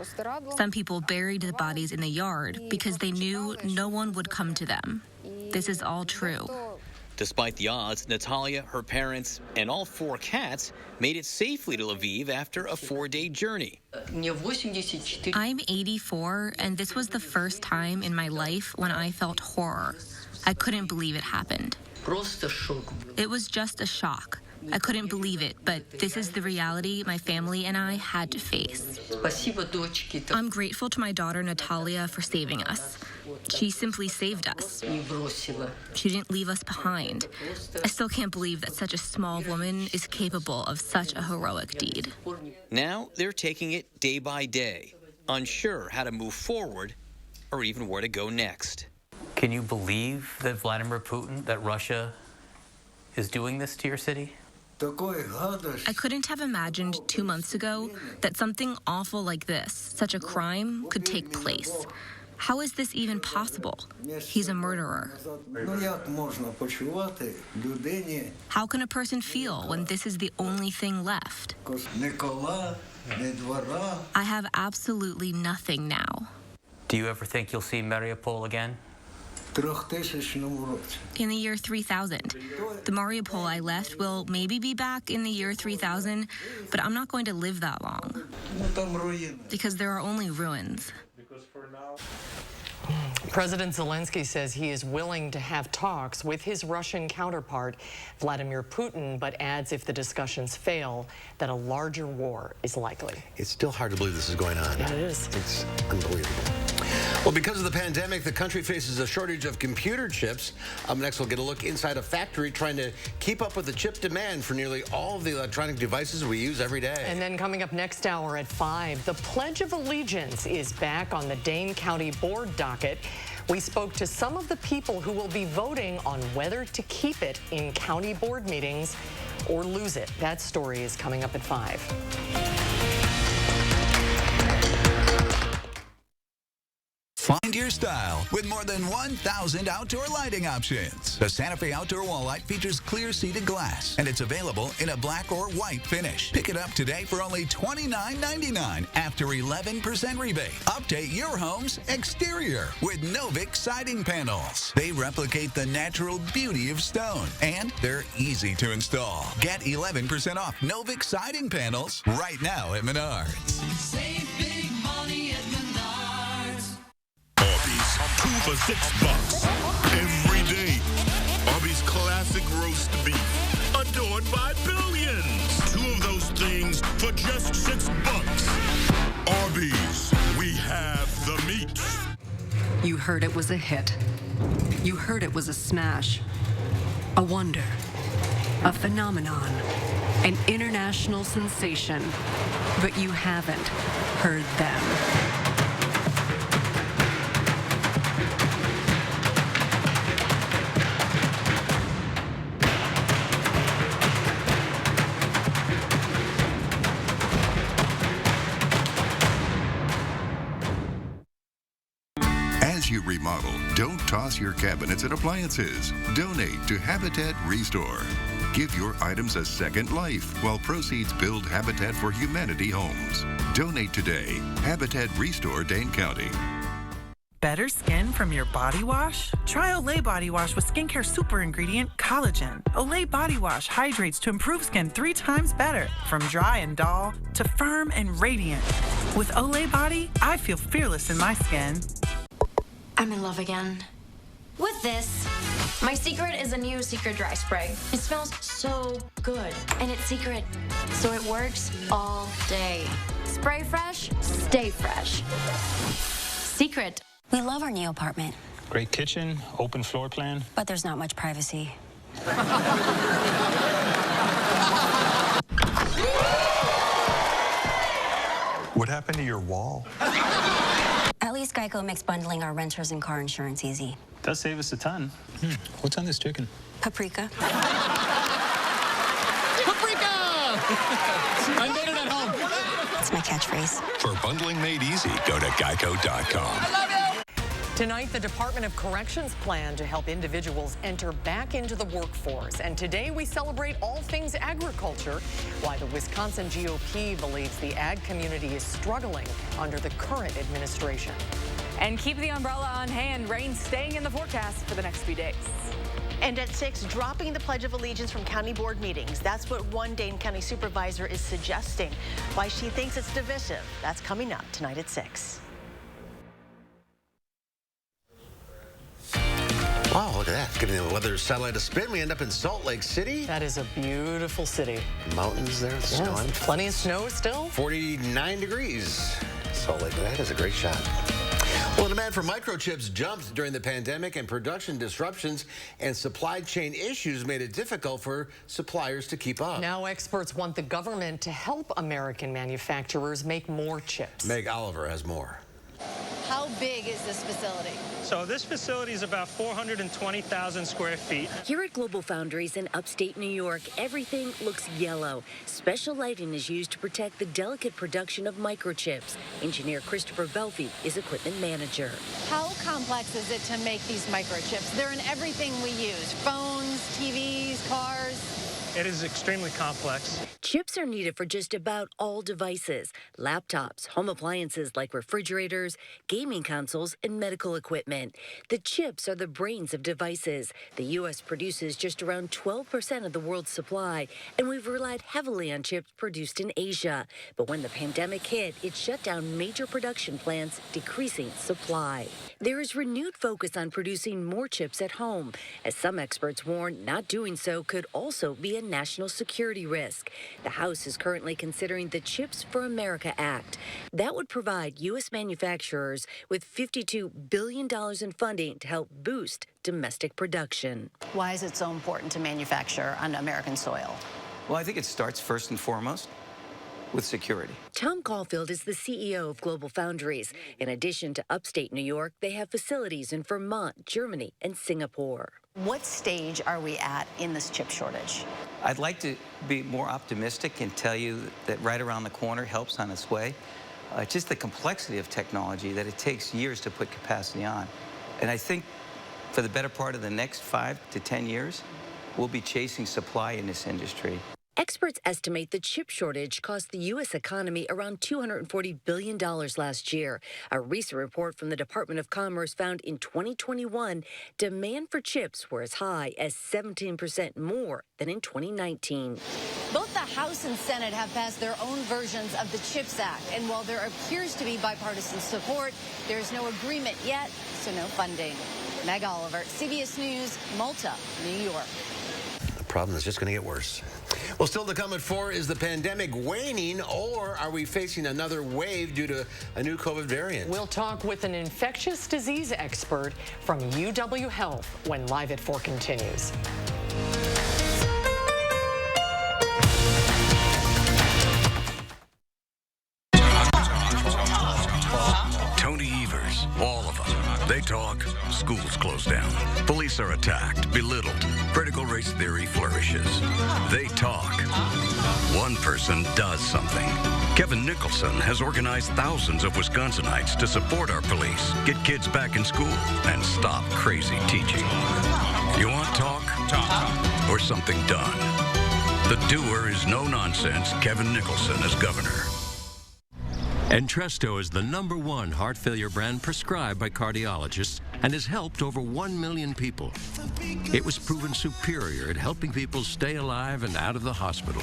Some people buried the bodies in the yard because they knew no one would come to them. This is all true. Despite the odds, Natalia, her parents, and all 4 cats made it safely to Lviv after a 4-day journey. I'm 84, and this was the first time in my life when I felt horror. I couldn't believe it happened. It was just a shock. I couldn't believe it, but this is the reality my family and I had to face. I'm grateful to my daughter Natalia for saving us. She simply saved us. She didn't leave us behind. I still can't believe that such a small woman is capable of such a heroic deed. Now they're taking it day by day, unsure how to move forward or even where to go next. Can you believe that Vladimir Putin, that Russia is doing this to your city? I couldn't have imagined 2 months ago that something awful like this, such a crime, could take place. How is this even possible? He's a murderer. How can a person feel when this is the only thing left? I have absolutely nothing now. Do you ever think you'll see Mariupol again? In the year 3000. The Mariupol I left will maybe be back in the year 3000, but I'm not going to live that long. Because there are only ruins. President Zelensky says he is willing to have talks with his Russian counterpart, Vladimir Putin, but adds if the discussions fail, that a larger war is likely. It's still hard to believe this is going on. It is. It's unbelievable. Well, because of the pandemic, the country faces a shortage of computer chips. Up next, we'll get a look inside a factory trying to keep up with the chip demand for nearly all of the electronic devices we use every day. And then coming up next hour at 5, the Pledge of Allegiance is back on the Dane County Board docket. We spoke to some of the people who will be voting on whether to keep it in county board meetings or lose it. That story is coming up at 5. Find your style with more than 1,000 outdoor lighting options. The Santa Fe Outdoor Wall Light features clear seated glass, and it's available in a black or white finish. Pick it up today for only $29.99 after 11% rebate. Update your home's exterior with Novik siding panels. They replicate the natural beauty of stone, and they're easy to install. Get 11% off Novik siding panels right now at Menards. Save big money at Menards. 2 for $6 every day. Arby's classic roast beef, adored by billions. 2 of those things for just $6. Arby's, we have the meat. You heard it was a hit. You heard it was a smash. A wonder. A phenomenon. An international sensation. But you haven't heard them. As you remodel, don't toss your cabinets and appliances. Donate to Habitat Restore. Give your items a second life while proceeds build Habitat for Humanity homes. Donate today. Habitat Restore, Dane County. Better skin from your body wash? Try Olay Body Wash with skincare super ingredient collagen. Olay Body Wash hydrates to improve skin 3 times better, from dry and dull to firm and radiant. With Olay Body, I feel fearless in my skin. I'm in love again. With this. My secret is a new Secret Dry Spray. It smells so good, and it's secret, so it works all day. Spray fresh, stay fresh. Secret. We love our new apartment, Great kitchen, open floor plan. but there's not much privacy. What happened to your wall? At least Geico makes bundling our renters and car insurance easy. Does save us a ton. What's on this chicken? Paprika. Paprika! I made it at home. That's my catchphrase. For bundling made easy, go to geico.com. Tonight, the Department of Corrections plan to help individuals enter back into the workforce. And today, we celebrate all things agriculture, why the Wisconsin GOP believes the ag community is struggling under the current administration. And keep the umbrella on hand. Rain staying in the forecast for the next few days. And at 6, dropping the Pledge of Allegiance from county board meetings. That's what one Dane County supervisor is suggesting. Why she thinks it's divisive. That's coming up tonight at 6. Wow, look at that. Giving the weather satellite a spin, we end up in Salt Lake City. That is a beautiful city. Mountains there, it's snowing. Plenty of snow still. 49 degrees. Salt Lake, that is a great shot. Well, demand for microchips jumped during the pandemic, and production disruptions and supply chain issues made it difficult for suppliers to keep up. Now experts want the government to help American manufacturers make more chips. Meg Oliver has more. How big is this facility? So this facility is about 420,000 square feet. Here at GlobalFoundries in upstate New York, everything looks yellow. Special lighting is used to protect the delicate production of microchips. Engineer Christopher Belfi is equipment manager. How complex is it to make these microchips? They're in everything we use, phones, TVs, cars. It is extremely complex. Chips are needed for just about all devices, laptops, home appliances like refrigerators, gaming consoles, and medical equipment. The chips are the brains of devices. The U.S. produces just around 12% of the world's supply, and we've relied heavily on chips produced in Asia. But when the pandemic hit, it shut down major production plants, decreasing supply. There is renewed focus on producing more chips at home, as some experts warn not doing so could also be a national security risk. The House is currently considering the Chips for America Act. That would provide U.S. manufacturers with $52 billion in funding to help boost domestic production. Why is it so important to manufacture on American soil? Well, I think it starts first and foremost with security. Tom Caulfield is the CEO of GlobalFoundries. In addition to upstate New York, they have facilities in Vermont, Germany, and Singapore. What stage are we at in this chip shortage? I'd like to be more optimistic and tell you that right around the corner, help's on its way. Just the complexity of technology, that it takes years to put capacity on. And I think for the better part of the next 5 to 10 years, we'll be chasing supply in this industry. Experts estimate the chip shortage cost the U.S. economy around $240 billion last year. A recent report from the Department of Commerce found in 2021, demand for chips were as high as 17% more than in 2019. Both the House and Senate have passed their own versions of the CHIPS Act. And while there appears to be bipartisan support, there's no agreement yet, so no funding. Meg Oliver, CBS News, Malta, New York. The problem is just going to get worse. Well, still to come at 4, is the pandemic waning, or are we facing another wave due to a new COVID variant? We'll talk with an infectious disease expert from UW Health when Live at 4 continues. Tony Evers, all of them. They talk, schools close down. Police are attacked, belittled. Critical race theory flourishes. They talk. One person does something. Kevin Nicholson has organized thousands of Wisconsinites to support our police, get kids back in school, and stop crazy teaching. You want talk? Talk. Or something done? The doer is no nonsense Kevin Nicholson as governor. Entresto is the #1 heart failure brand prescribed by cardiologists and has helped over 1 million people. It was proven superior at helping people stay alive and out of the hospital.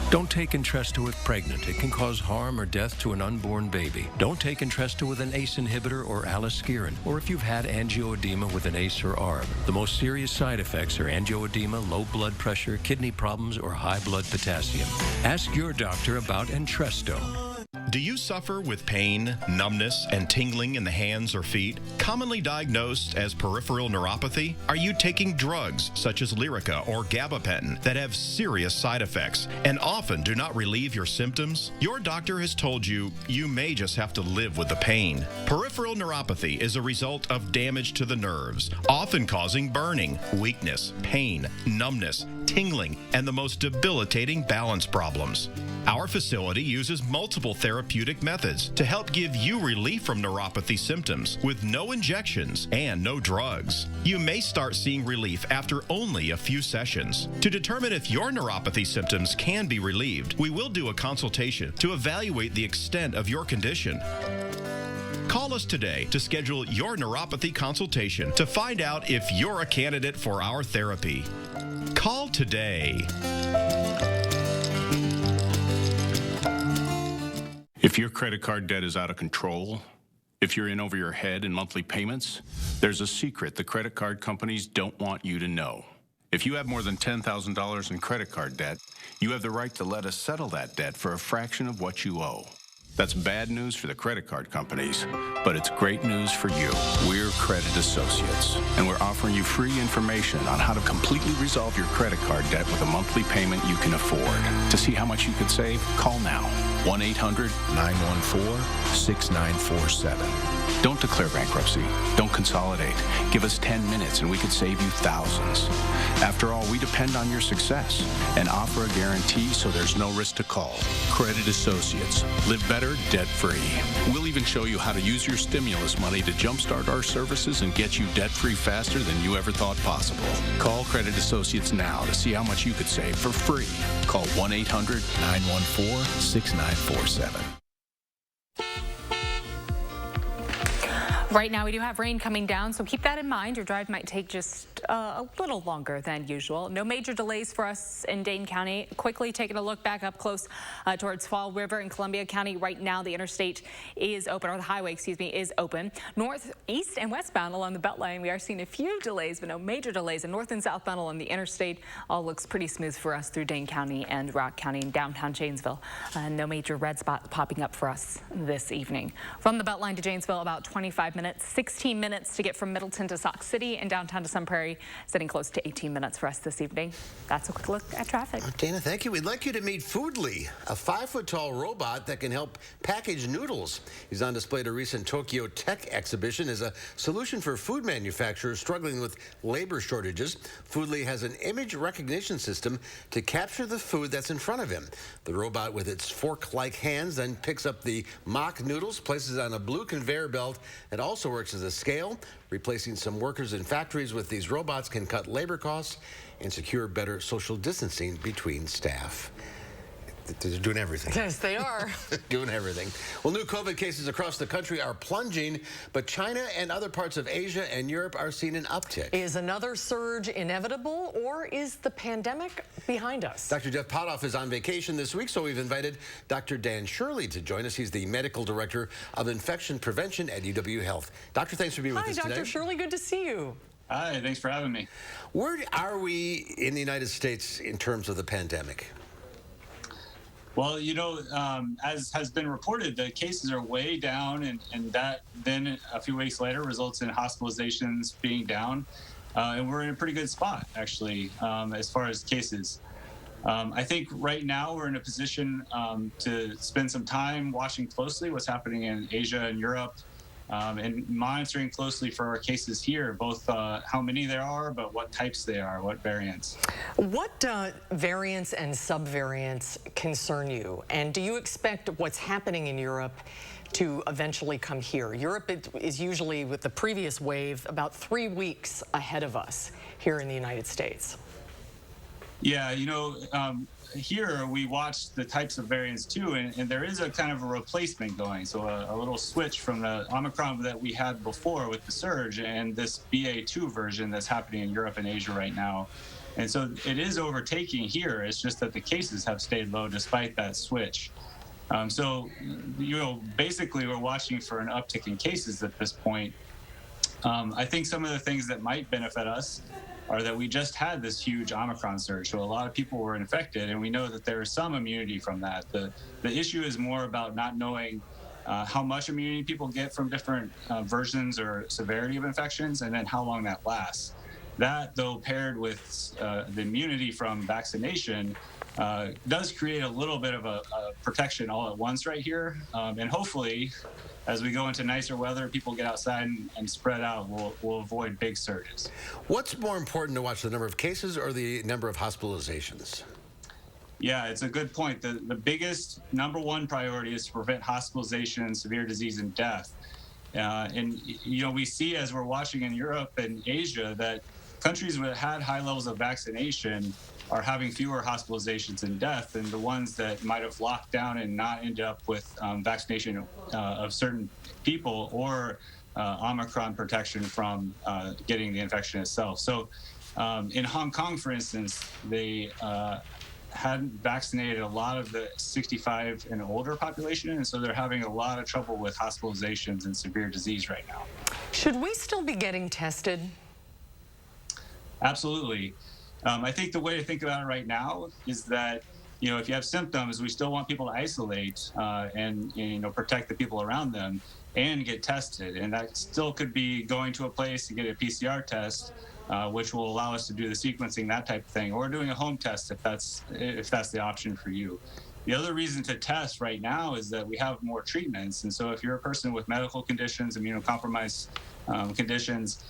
Don't take Entresto if pregnant. It can cause harm or death to an unborn baby. Don't take Entresto with an ACE inhibitor or aliskiren, or if you've had angioedema with an ACE or ARB. The most serious side effects are angioedema, low blood pressure, kidney problems, or high blood potassium. Ask your doctor about Entresto. Do you suffer with pain, numbness, and tingling in the hands or feet, commonly diagnosed as peripheral neuropathy? Are you taking drugs such as Lyrica or gabapentin that have serious side effects and often do not relieve your symptoms? Your doctor has told you you may just have to live with the pain. Peripheral neuropathy is a result of damage to the nerves, often causing burning, weakness, pain, numbness, tingling, and the most debilitating balance problems. Our facility uses multiple therapeutic methods to help give you relief from neuropathy symptoms with no injections and no drugs. You may start seeing relief after only a few sessions. To determine if your neuropathy symptoms can be relieved, we will do a consultation to evaluate the extent of your condition. Call us today to schedule your neuropathy consultation to find out if you're a candidate for our therapy. Call today. If your credit card debt is out of control, If you're in over your head in monthly payments, there's a secret the credit card companies don't want you to know. If you have more than $10,000 in credit card debt, you have the right to let us settle that debt for a fraction of what you owe. That's bad news for the credit card companies, but it's great news for you. We're Credit Associates, and we're offering you free information on how to completely resolve your credit card debt with a monthly payment you can afford. To see how much you could save, call now. 1-800-914-6947. Don't declare bankruptcy. Don't consolidate. Give us 10 minutes and we could save you thousands. After all, we depend on your success and offer a guarantee so there's no risk to call. Credit Associates. Live better, debt-free. We'll even show you how to use your stimulus money to jumpstart our services and get you debt-free faster than you ever thought possible. Call Credit Associates now to see how much you could save for free. Call 1-800-914-6947. Right now, we do have rain coming down, so keep that in mind. Your drive might take just a little longer than usual. No major delays for us in Dane County. Quickly taking a look back up close towards Fall River in Columbia County. Right now, the interstate is open, or the highway, excuse me, is open. North, east, and westbound along the Beltline, we are seeing a few delays, but no major delays. And north and southbound along the interstate, all looks pretty smooth for us through Dane County and Rock County and downtown Janesville. No major red spot popping up for us this evening. From the Beltline to Janesville, about 25 minutes. 16 minutes to get from Middleton to Sauk City and downtown to Sun Prairie, sitting close to 18 minutes for us this evening. That's a quick look at traffic. Dana, thank you. We'd like you to meet Foodly, a 5-foot-tall robot that can help package noodles. He's on display at a recent Tokyo Tech exhibition as a solution for food manufacturers struggling with labor shortages. Foodly has an image recognition system to capture the food that's in front of him. The robot, with its fork-like hands, then picks up the mock noodles, places it on a blue conveyor belt, and also works as a scale. Replacing some workers in factories with these robots can cut labor costs and secure better social distancing between staff. They're doing everything. Yes, they are. Doing everything. Well, new COVID cases across the country are plunging, but China and other parts of Asia and Europe are seeing an uptick. Is another surge inevitable, or is the pandemic behind us? Dr. Jeff Potoff is on vacation this week, so we've invited Dr. Dan Shirley to join us. He's the Medical Director of Infection Prevention at UW Health. Doctor, thanks for being with us today. Hi, Dr. Shirley. Good to see you. Hi, thanks for having me. Where are we in the United States in terms of the pandemic? Well, you know, as has been reported, the cases are way down, and that then a few weeks later results in hospitalizations being down. And we're in a pretty good spot, actually, as far as cases. I think right now we're in a position to spend some time watching closely what's happening in Asia and Europe, and monitoring closely for our cases here, both how many there are, but what types they are, what variants. What variants and subvariants concern you? And do you expect what's happening in Europe to eventually come here? Europe is usually, with the previous wave, about 3 weeks ahead of us here in the United States. Yeah, you know, here we watch the types of variants too, and there is a kind of a replacement going. So a little switch from the Omicron that we had before with the surge and this BA2 version that's happening in Europe and Asia right now. And so it is overtaking here. It's just that the cases have stayed low despite that switch. So, you know, basically we're watching for an uptick in cases at this point. I think some of the things that might benefit us are that we just had this huge Omicron surge. So a lot of people were infected, and we know that there is some immunity from that. The issue is more about not knowing how much immunity people get from different versions or severity of infections, and then how long that lasts. That, though, paired with the immunity from vaccination, does create a little bit of a protection all at once right here. And hopefully, as we go into nicer weather, people get outside and spread out, we'll avoid big surges. What's more important to watch, the number of cases or the number of hospitalizations? Yeah, it's a good point. The biggest number one priority is to prevent hospitalization, severe disease, and death. And, you know, we see as we're watching in Europe and Asia that countries that had high levels of vaccination are having fewer hospitalizations and death than the ones that might have locked down and not ended up with vaccination of certain people or Omicron protection from getting the infection itself. So in Hong Kong, for instance, they hadn't vaccinated a lot of the 65 and older population, and so they're having a lot of trouble with hospitalizations and severe disease right now. Should we still be getting tested? Absolutely. I think the way to think about it right now is that, you know, if you have symptoms, we still want people to isolate and you know, protect the people around them and get tested. And that still could be going to a place to get a PCR test, which will allow us to do the sequencing, that type of thing, or doing a home test if that's the option for you. The other reason to test right now is that we have more treatments. And so if you're a person with medical conditions, immunocompromised conditions,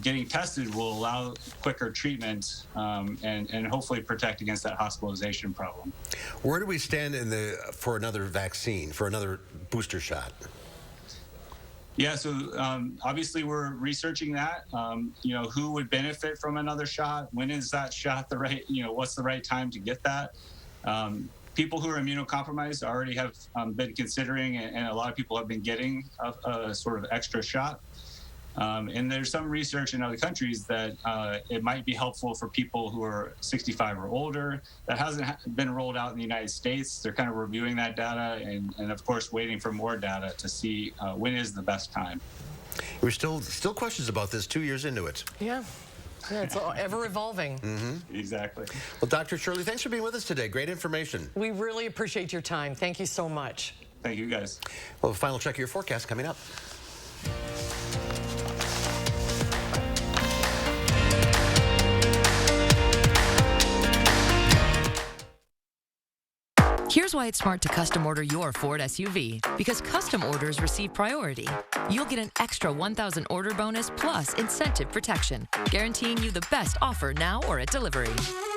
getting tested will allow quicker treatment and hopefully protect against that hospitalization problem. Where do we stand for another vaccine, for another booster shot? Yeah, so obviously we're researching that. You know, who would benefit from another shot? When is that shot the right, you know, what's the right time to get that? People who are immunocompromised already have been considering, and a lot of people have been getting a sort of extra shot. And there's some research in other countries that it might be helpful for people who are 65 or older. That hasn't been rolled out in the United States. They're kind of reviewing that data and of course, waiting for more data to see when is the best time. We're still questions about this 2 years into it. Yeah. Yeah, it's ever evolving. Mm-hmm. Exactly. Well, Dr. Shirley, thanks for being with us today. Great information. We really appreciate your time. Thank you so much. Thank you, guys. Well, a final check of your forecast coming up. Here's why it's smart to custom order your Ford SUV. Because custom orders receive priority. You'll get an extra $1,000 order bonus plus incentive protection, guaranteeing you the best offer now or at delivery.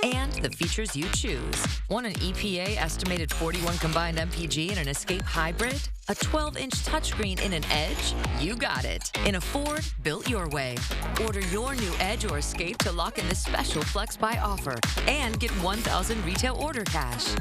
And the features you choose. Want an EPA estimated 41 combined MPG in an Escape Hybrid? A 12-inch touchscreen in an Edge? You got it. In a Ford, built your way. Order your new Edge or Escape to lock in this special Flex Buy offer and get $1,000 retail order cash.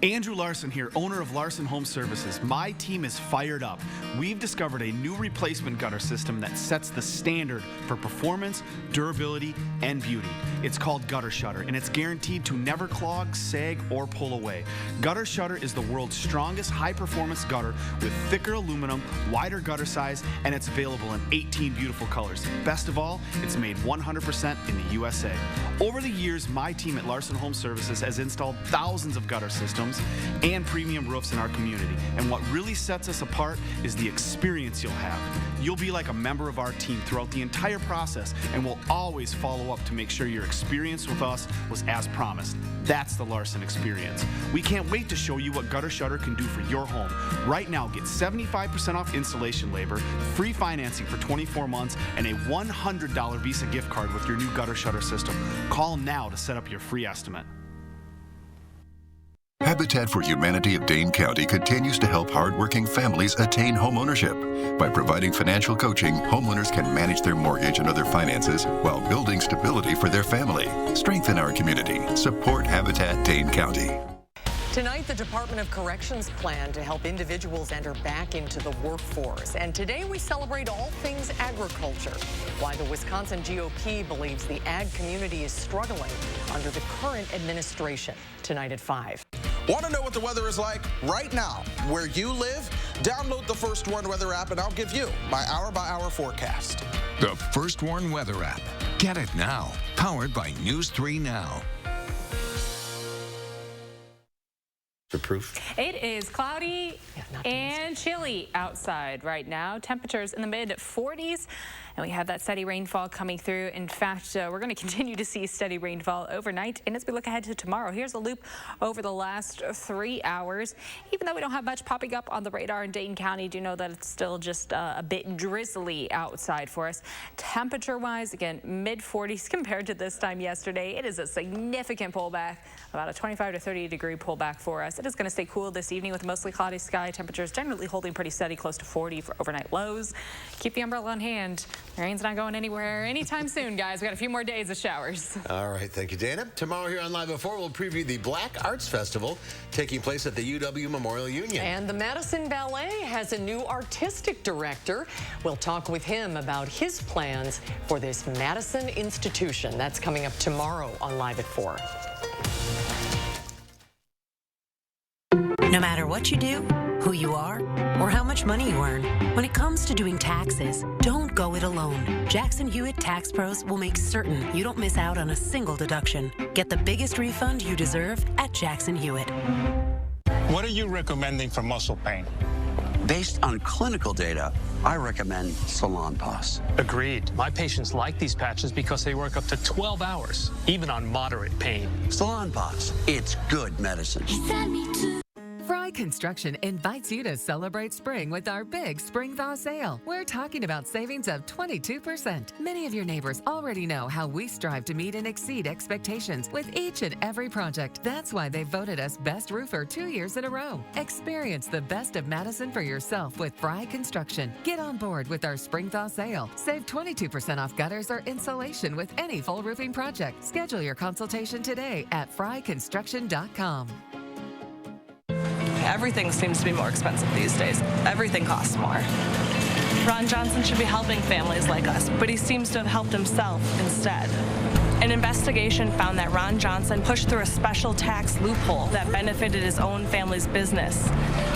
Andrew Larson here, owner of Larson Home Services. My team is fired up. We've discovered a new replacement gutter system that sets the standard for performance, durability, and beauty. It's called Gutter Shutter, and it's guaranteed to never clog, sag, or pull away. Gutter Shutter is the world's strongest high-performance gutter with thicker aluminum, wider gutter size, and it's available in 18 beautiful colors. Best of all, it's made 100% in the USA. Over the years, my team at Larson Home Services has installed thousands of gutter systems and premium roofs in our community. And what really sets us apart is the experience you'll have. You'll be like a member of our team throughout the entire process, and we'll always follow up to make sure your experience with us was as promised. That's the Larson experience. We can't wait to show you what Gutter Shutter can do for your home. Right now, get 75% off installation labor, free financing for 24 months, and a $100 Visa gift card with your new Gutter Shutter system. Call now to set up your free estimate. Habitat for Humanity of Dane County continues to help hardworking families attain homeownership. By providing financial coaching, homeowners can manage their mortgage and other finances while building stability for their family. Strengthen our community. Support Habitat Dane County. Tonight, the Department of Corrections plan to help individuals enter back into the workforce. And today we celebrate all things agriculture. Why the Wisconsin GOP believes the ag community is struggling under the current administration. Tonight at 5. Want to know what the weather is like right now where you live? Download the First Warn Weather app and I'll give you my hour-by-hour forecast. The First Warn Weather app. Get it now. Powered by News 3 Now. The proof. It is cloudy and chilly outside right now. Temperatures in the mid-40s. And we have that steady rainfall coming through. In fact, we're going to continue to see steady rainfall overnight. And as we look ahead to tomorrow, here's a loop over the last 3 hours. Even though we don't have much popping up on the radar in Dane County, do know that it's still just a bit drizzly outside for us. Temperature-wise, again, mid-40s compared to this time yesterday. It is a significant pullback, about a 25 to 30 degree pullback for us. It is going to stay cool this evening with mostly cloudy sky. Temperatures generally holding pretty steady, close to 40 for overnight lows. Keep the umbrella on hand. The rain's not going anywhere anytime soon, guys. We got a few more days of showers. All right, thank you, Dana. Tomorrow here on Live at 4, we'll preview the Black Arts Festival taking place at the UW Memorial Union. And the Madison Ballet has a new artistic director. We'll talk with him about his plans for this Madison institution. That's coming up tomorrow on Live at 4. No matter what you do, who you are, or how much money you earn, when it comes to doing taxes, don't go it alone. Jackson Hewitt Tax Pros will make certain you don't miss out on a single deduction. Get the biggest refund you deserve at Jackson Hewitt. What are you recommending for muscle pain? Based on clinical data, I recommend Salonpas. Agreed. My patients like these patches because they work up to 12 hours, even on moderate pain. Salonpas, it's good medicine. Fry Construction invites you to celebrate spring with our big Spring Thaw sale. We're talking about savings of 22%. Many of your neighbors already know how we strive to meet and exceed expectations with each and every project. That's why they voted us Best Roofer 2 years in a row. Experience the best of Madison for yourself with Fry Construction. Get on board with our Spring Thaw sale. Save 22% off gutters or insulation with any full roofing project. Schedule your consultation today at fryconstruction.com. Everything seems to be more expensive these days. Everything costs more. Ron Johnson should be helping families like us, but he seems to have helped himself instead. An investigation found that Ron Johnson pushed through a special tax loophole that benefited his own family's business.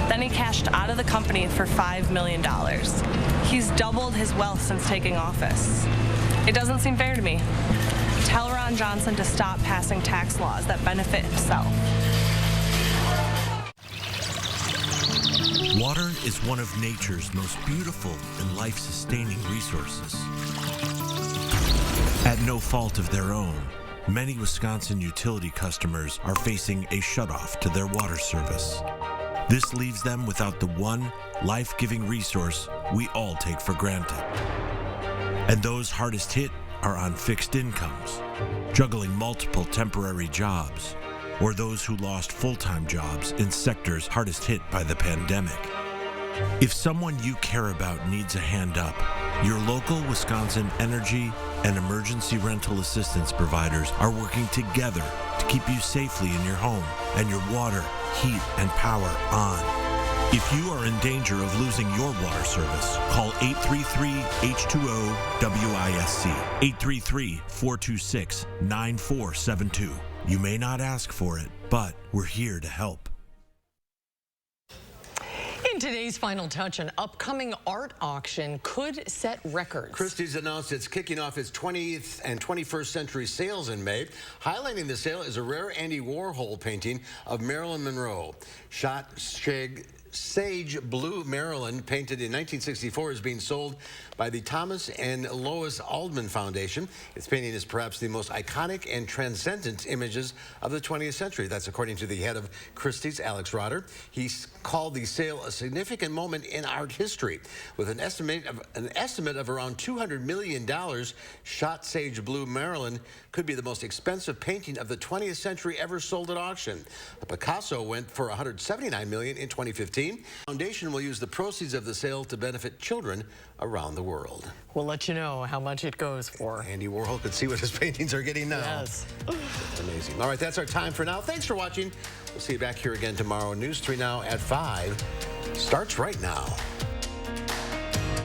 Then he cashed out of the company for $5 million. He's doubled his wealth since taking office. It doesn't seem fair to me. Tell Ron Johnson to stop passing tax laws that benefit himself. Water is one of nature's most beautiful and life-sustaining resources. At no fault of their own, many Wisconsin utility customers are facing a shutoff to their water service. This leaves them without the one life-giving resource we all take for granted. And those hardest hit are on fixed incomes, juggling multiple temporary jobs, or those who lost full-time jobs in sectors hardest hit by the pandemic. If someone you care about needs a hand up, your local Wisconsin energy and emergency rental assistance providers are working together to keep you safely in your home and your water, heat, and power on. If you are in danger of losing your water service, call 833-H2O-WISC, 833-426-9472. You may not ask for it, but we're here to help. In today's Final Touch, an upcoming art auction could set records. Christie's announced it's kicking off its 20th and 21st century sales in May. Highlighting the sale is a rare Andy Warhol painting of Marilyn Monroe. Shot Sage Blue Marilyn, painted in 1964, is being sold by the Thomas and Lois Aldman Foundation. Its painting is perhaps the most iconic and transcendent images of the 20th century. That's according to the head of Christie's, Alex Rotter. He's called the sale a significant moment in art history. With an estimate of around $200 million, Shot Sage Blue Marilyn could be the most expensive painting of the 20th century ever sold at auction. The Picasso went for $179 million in 2015. The foundation will use the proceeds of the sale to benefit children around the world. We'll let you know how much it goes for. Andy Warhol could see what his paintings are getting now. Yes. That's amazing. All right, that's our time for now. Thanks for watching. We'll see you back here again tomorrow. News 3 Now at 5 starts right now.